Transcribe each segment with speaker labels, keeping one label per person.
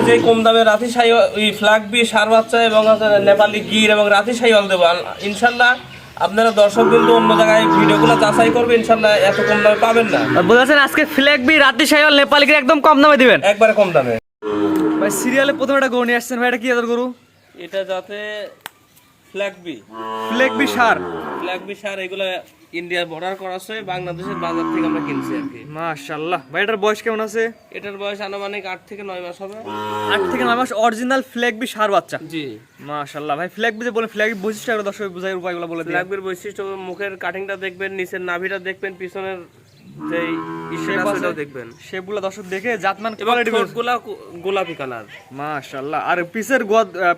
Speaker 1: যে কম দামে রাতি শাহিওয়াল ওই ফ্ল্যাগবি সার বাচ্চা এবং নেপালি গির এবং রাতি শাহিওয়াল দেবো ইনশাল্লাহ। আপনারা দর্শক কিন্তু অন্য জায়গায় ভিডিওগুলো যাচাই করবে, ইনশাল্লাহ এত কম দামে পাবেন না।
Speaker 2: বলেছেন আজকে ফ্ল্যাগবি রাতি শাহিওয়াল নেপালি গির একদম কম দামে দিবেন,
Speaker 1: একবারে কম দামে।
Speaker 2: ভাই সিরিয়ালে প্রথমে একটা গরু নিয়ে আসছেন ভাই, এটা কি জাতের গরু?
Speaker 1: এটা যাতে ফ্ল্যাগবি সার, এগুলো ইন্ডিয়ার বর্ডার করা আছে, বাংলাদেশের বাজার থেকে আমরা কিনছি আর কি।
Speaker 2: মাশাআল্লাহ ভাই, এটার বয়স কেমন আছে?
Speaker 1: এটার বয়স আনুমানিক 8 থেকে 9 মাস হবে।
Speaker 2: 8 থেকে 9 মাস অরিজিনাল ফ্ল্যাগবি সার বাচ্চা।
Speaker 1: জি
Speaker 2: মাশাআল্লাহ ভাই, ফ্ল্যাগবি যে বলেন, ফ্ল্যাগবি বৈশিষ্ট্য দর্শক বুঝাই উপায়গুলো বলে দিন।
Speaker 1: ফ্ল্যাগবির বৈশিষ্ট্য মুখের কাটিংটা দেখবেন, নিচের নাভিটা দেখবেন, পিছনের যে ইসেটাও দেখবেন,
Speaker 2: শেপগুলো দর্শক দেখে জাতমান
Speaker 1: এবং
Speaker 2: কোয়ালিটি
Speaker 1: ঠোঁটগুলো গোলাপি কালার।
Speaker 2: মাশাআল্লাহ। আর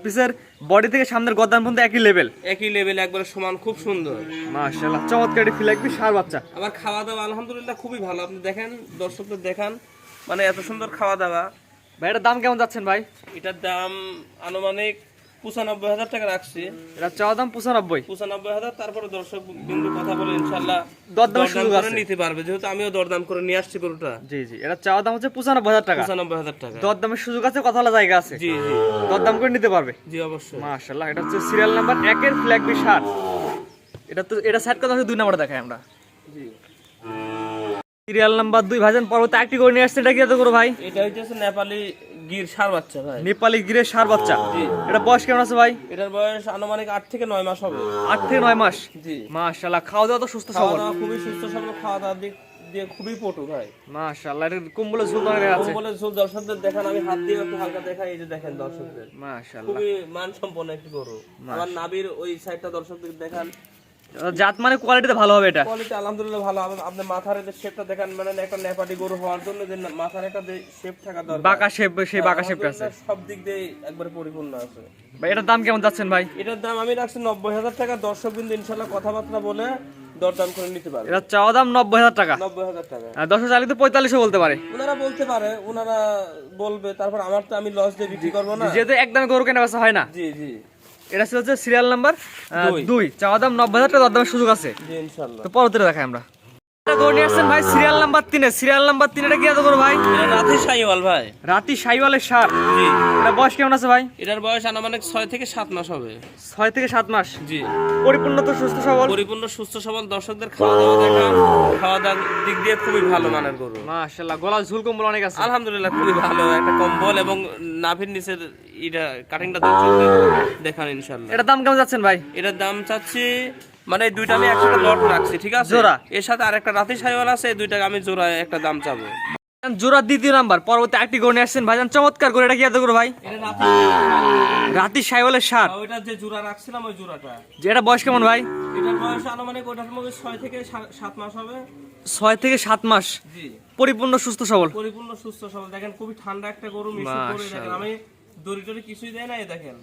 Speaker 2: পিসের বডি থেকে সামনের গদ্দান পর্যন্ত একই লেভেল,
Speaker 1: একবারে সমান, খুব সুন্দর।
Speaker 2: মাশাআল্লাহ চমৎকার ফ্ল্যাগবি সার বাচ্চা।
Speaker 1: আমার খাওয়া দাওয়া আলহামদুলিল্লাহ খুবই ভালো। আপনি দেখেন, দর্শকদের দেখান, মানে এত সুন্দর খাওয়া দাওয়া।
Speaker 2: ভাই এটার দাম কেমন যাচ্ছেন ভাই?
Speaker 1: এটার দাম আনুমানিক 95,000 টাকা রাখছি।
Speaker 2: এটা চাওয়া দাম
Speaker 1: 95,000। তারপরে দর্শক বিন্দু কথা বলে ইনশাআল্লাহ
Speaker 2: দরদাম সুযোগ আছে,
Speaker 1: নিতে পারবে, যেহেতু আমিও দরদাম করে নিয়ে আসছি গরুটা।
Speaker 2: জি জি, এটা চাওয়া দাম হচ্ছে 95,000 টাকা।
Speaker 1: 95,000 টাকা
Speaker 2: দরদামের সুযোগ আছে, কথা বলার জায়গা আছে।
Speaker 1: জি জি,
Speaker 2: দরদাম করে নিতে পারবে।
Speaker 1: জি অবশ্যই।
Speaker 2: মাশাআল্লাহ, এটা হচ্ছে সিরিয়াল নাম্বার 1 এর ফ্ল্যাগবি সার। এটা সেট কথা হচ্ছে 2 নম্বরে দেখাই আমরা।
Speaker 1: জি,
Speaker 2: সিরিয়াল নাম্বার 2 ভাইজান পরবর্তী একটি করে নিয়ে আসছে, এটা কি এত করে ভাই?
Speaker 1: এটা হচ্ছে নেপালি গির সার বাচ্চা ভাই,
Speaker 2: নেপালি গিরের সার বাচ্চা।
Speaker 1: জি,
Speaker 2: এটা বয়স কেমন আছে ভাই?
Speaker 1: এটার বয়স আনুমানিক 8 থেকে 9 মাস হবে।
Speaker 2: 8 থেকে 9 মাস।
Speaker 1: জি,
Speaker 2: মাশাআল্লাহ, খাওয়া দাওয়া তো সুস্থ
Speaker 1: খাওয়া
Speaker 2: সবল,
Speaker 1: দাওয়া খুবই সুস্থ সবল, খাওয়া দাওয়া দিক দিয়ে খুবই পটু ভাই।
Speaker 2: মাশাআল্লাহ। এটা কম্বলের ঝোল ধরে আছে,
Speaker 1: কম্বলের ঝোল দর্শকদের দেখান, আমি হাত দিয়ে একটু হালকা দেখাই, এই যে দেখেন দর্শকদের,
Speaker 2: মাশাআল্লাহ
Speaker 1: খুবই মানসম্পন্ন একটি গরু। আমার নাভির ওই সাইডটা দর্শকদের দেখান,
Speaker 2: জাত মানে কোয়ালিটিতে ভালো হবে। এটা
Speaker 1: কোয়ালিটি আলহামদুলিল্লাহ ভালো। আপনি মাথার যে শেপটা দেখেন, মানে একটা নেপালি গরু হওয়ার জন্য যে মাথার একটা যে শেপ থাকা দরকার,
Speaker 2: বাঁকা শেপ, সেই বাঁকা শেপটা আছে,
Speaker 1: সব দিক দিয়ে একবারে পরিপূর্ণ আছে।
Speaker 2: ভাই এটার দাম কেমন যাচ্ছেন ভাই?
Speaker 1: এটার দাম আমি রাখছি 90,000 টাকা। দর্শক বিন্দু ইনশাআল্লাহ কথাবার্তা বলে দরদাম করে নিতে পারবে।
Speaker 2: এটা চাওয়া দাম 90,000 টাকা।
Speaker 1: 90,000 টাকা।
Speaker 2: আর 10 চাইলে তো 45 বলতে পারে,
Speaker 1: ওনারা বলতে পারে, ওনারা বলবে, তারপর আমার তো আমি লস দিয়ে বিক্রি করবো না,
Speaker 2: যেহেতু একদম গরু কেনা বেচা হয় না।
Speaker 1: জি জি।
Speaker 2: এটা হচ্ছে সিরিয়াল নাম্বার 2, চাওয়া দাম 90,000 টাকা, দরদামের সুযোগ আছে।
Speaker 1: জি ইনশাআল্লাহ।
Speaker 2: তো পরবর্তীতে দেখাই আমরা। এটা গরু নিয়ে আসছেন ভাই সিরিয়াল নাম্বার 3 এ। সিরিয়াল নাম্বার 3 এটা কি এত গরু ভাই?
Speaker 1: এটা রাতি শাহিওয়াল ভাই,
Speaker 2: রাতি শাহিওয়ালের সার।
Speaker 1: জি,
Speaker 2: এটা বয়স কেমন আছে ভাই?
Speaker 1: এটার বয়স আনুমানিক 6 থেকে 7 মাস হবে।
Speaker 2: 6 থেকে 7 মাস।
Speaker 1: জি,
Speaker 2: পরিপূর্ণ তো সুস্থ সবল,
Speaker 1: পরিপূর্ণ সুস্থ সবল। দর্শকদের খাওয়া দাওয়া দেখা, খাওয়া দাওয়ার দিক দিয়ে খুবই ভালো মানের গরু।
Speaker 2: মাশাআল্লাহ। গলার ঝুল কম্বল অনেক আছে,
Speaker 1: আলহামদুলিল্লাহ খুবই ভালো একটা কম্বল, এবং নাভির নিচের এটা কাটিংটা দর্শকদের দেখান ইনশাআল্লাহ।
Speaker 2: এটার দাম কেমন যাচ্ছেন ভাই?
Speaker 1: এটার দাম চাচ্ছি, মানে এই দুইটা আমি একসাথে লট রাখছি, ঠিক আছে,
Speaker 2: জোড়া।
Speaker 1: এর সাথে আরেকটা রাতি শাহিওয়াল আছে, এই দুইটাকে আমি জোড়া একটা দাম চাবো।
Speaker 2: জোড়া 2 নাম্বার। পরবর্তী একটি গরু নিয়ে আসছেন ভাইজান, চমৎকার গরু। এটা কি এত গরু ভাই?
Speaker 1: এটা রাতি,
Speaker 2: রাতি শাহিওয়ালের সার।
Speaker 1: ওইটা যে জোড়া রাখছিলাম ওই জোড়াটা।
Speaker 2: এটা বয়স কেমন ভাই?
Speaker 1: এটার বয়স আনুমানিক ওটার মধ্যে 6 থেকে 7 মাস হবে।
Speaker 2: 6 থেকে 7 মাস।
Speaker 1: জি,
Speaker 2: পরিপূর্ণ সুস্থ সবল,
Speaker 1: পরিপূর্ণ সুস্থ সবল। দেখেন খুবই ঠান্ডা একটা গরু, মিষ্টি করে দেখেন, আমি দড়ি টড়ি কিছুই দেয় না, এই দেখেন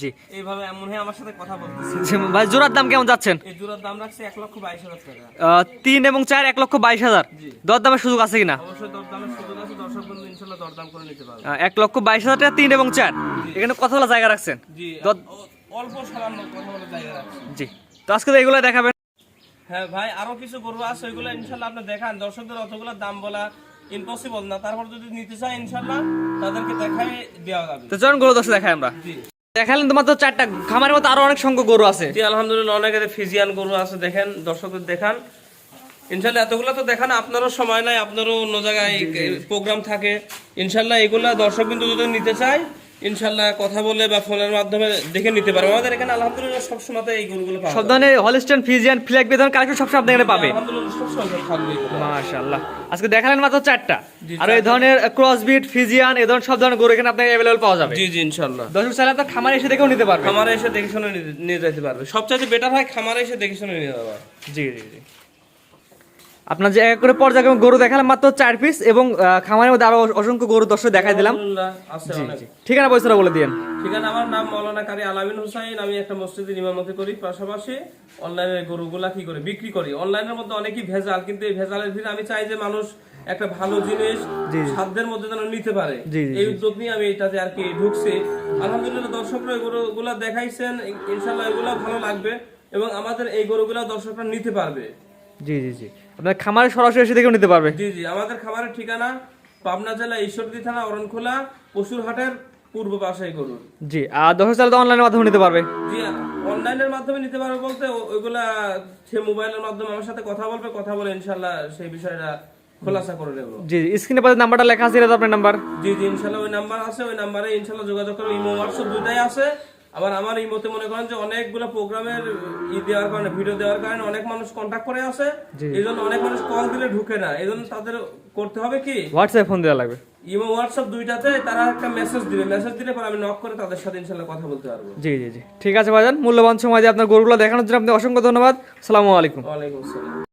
Speaker 2: জি।
Speaker 1: এইভাবে এমন হয়ে আমার সাথে কথা বলতেছে।
Speaker 2: ভাই জোড়ার দাম কেমন যাচ্ছেন?
Speaker 1: এই জোড়ার দাম রাখছি 1,22,000 টাকা।
Speaker 2: 3 এবং 4 1,22,000। দরদামের সুযোগ আছে কিনা?
Speaker 1: অবশ্যই দরদামের সুযোগ আছে, দর্শক বন্ধু ইনশাআল্লাহ দরদাম করে নিতে পারবে।
Speaker 2: 1,22,000 টাকা 3 এবং 4। এখানে কত বলা জায়গা রাখছেন?
Speaker 1: জি, অল্প সামান্য কথা বলে জায়গা রাখছি।
Speaker 2: জি, তো আজকে তো এগুলো দেখাবেন।
Speaker 1: হ্যাঁ ভাই, আরো কিছু গরু আছে, ওইগুলো ইনশাআল্লাহ আপনি দেখান। দর্শকদের অতগুলো দাম বলা ইম্পসিবল না, তারপর যদি নিতে চায় ইনশাআল্লাহ তাদেরকে দেখাই দেওয়া যাবে।
Speaker 2: তো চলুন গরু দর্শক দেখাই আমরা।
Speaker 1: জি,
Speaker 2: দেখালেন তো মাত্র 4টা, খামারের মতো আরো অনেক সংখ্যক গরু আছে।
Speaker 1: জি আলহামদুলিল্লাহ, অনেক ফিজিয়ান গরু আছে, দেখেন দর্শকদের দেখান ইনশাআল্লাহ। এতগুলো তো দেখান, আপনারও সময় নাই, আপনারও অন্য জায়গায় প্রোগ্রাম থাকে। ইনশাআল্লাহ এগুলা দর্শক বিন্দু যদি নিতে চায় ইনশাআল্লাহ কথা বলে বা ফোনের মাধ্যমে দেখে নিতে পারবে। আমাদের এখানে আলহামদুলিল্লাহ সব সময় এই গরুগুলো পাওয়া
Speaker 2: সব
Speaker 1: যায়।
Speaker 2: ধরনের হলিস্টাইন, ফ্রিজিয়ান, ফ্ল্যাগবি ধরনের কালেকশন সব আপনাদের এখানে পাবে।
Speaker 1: আলহামদুলিল্লাহ সব সময় থাকবে এগুলো।
Speaker 2: মাশাআল্লাহ। আজকে দেখালেন মাত্র 4টা,
Speaker 1: জি,
Speaker 2: আর এই ধরনের ক্রসবিট, ফ্রিজিয়ান, এই ধরনের সব ধরনের গরু এখানে আপনাদের अवेलेबल পাওয়া যাবে।
Speaker 1: জি জি ইনশাআল্লাহ।
Speaker 2: দর্শক চাইলে আপনার খামারে এসে দেখেও নিতে পারবে।
Speaker 1: খামারে এসে দেখে শুনে নিয়ে যেতে পারবে। সবচেয়ে বেটার হয় খামারে এসে দেখে শুনে নিয়ে যাওয়া।
Speaker 2: জি জি জি। আপনার যে এক করে পর্যায়ক্রমে গরু দেখালাম মাত্র 4 পিস, এবং খামারের মধ্যে আরো অসংখ্য গরু দর্শক দেখাই দিলাম।
Speaker 1: আলহামদুলিল্লাহ আছে অনেক।
Speaker 2: ঠিকানা পয়সাটা বলে দিন।
Speaker 1: ঠিকানা, আমার নাম মাওলানা কারি আলামিন হোসাইন, আমি একটা মসজিদের ইমামতি করি, পাশাপাশি অনলাইনে গরুগুলা কি করে বিক্রি করি। অনলাইনের মধ্যে অনেকই ভেজাল, কিন্তু এই ভেজালের ভিতরে আমি চাই যে মানুষ একটা ভালো জিনিস সাধ্যের মধ্যে যেন নিতে পারে, এই উদ্যোগ নিয়ে আমি এটাতে আর কি ঢুকছি। আলহামদুলিল্লাহ দর্শকরা এই গরুগুলা দেখাইছেন, ইনশাআল্লাহ এগুলা ভালো লাগবে, এবং আমাদের এই গরুগুলা দর্শকরা নিতে পারবে।
Speaker 2: জি জি জি, আপনার খামারে সরাসরি এসে দেখেও নিতে পারবে।
Speaker 1: জি জি, আমাদের খামারের ঠিকানা পাবনা জেলা ঈশ্বরদী থানা অরণখোলা পশুর হাটের পূর্ব পাশেই গরুর।
Speaker 2: জি, আর দর্শক চাইলে তো অনলাইনের মাধ্যমে নিতে পারবে।
Speaker 1: জি, অনলাইনের মাধ্যমে নিতে পারবে বলতে ওইগুলা সে মোবাইলের মাধ্যমে আমার সাথে কথা বলবে, কথা বলে ইনশাল্লাহ সেই বিষয়টা খোলাসা করে নেব।
Speaker 2: জি, স্ক্রিনে পাশে নাম্বারটা লেখা আছে, এটা তো আপনার নাম্বার।
Speaker 1: জি জি, ইনশাল্লাহ ওই নাম্বার আছে, ওই নাম্বারে ইনশাল্লাহ যোগাযোগ করবে। ইমো হোয়াটসঅ্যাপ দুইটাই আছে। আবার আমার ইমোতে মনে করেন যে অনেকগুলো প্রোগ্রামের দেওয়ার কারণে, ভিডিও দেওয়ার কারণে অনেক মানুষ কন্ট্যাক্ট করে আছে, এই জন্য অনেক মানুষ কল দিলে ঢুকে না, এই জন্য তাদের করতে হবে কি
Speaker 2: হোয়াটসঅ্যাপ ফোন দেওয়া লাগবে।
Speaker 1: ইমো হোয়াটসঅ্যাপ দুইটাতে তারা একটা মেসেজ দিবে, মেসেজ দিলে পরে আমি নক করে তাদের সাথে ইনশাল্লাহ কথা বলতে পারবো।
Speaker 2: জি জি জি, ঠিক আছে ভাইজান, মূল্যবান সময় দিয়ে আপনার গরুগুলো দেখানোর জন্য আপনি অসংখ্য ধন্যবাদ। আসসালামু আলাইকুম।
Speaker 1: ওয়ালাইকুম আসসালাম।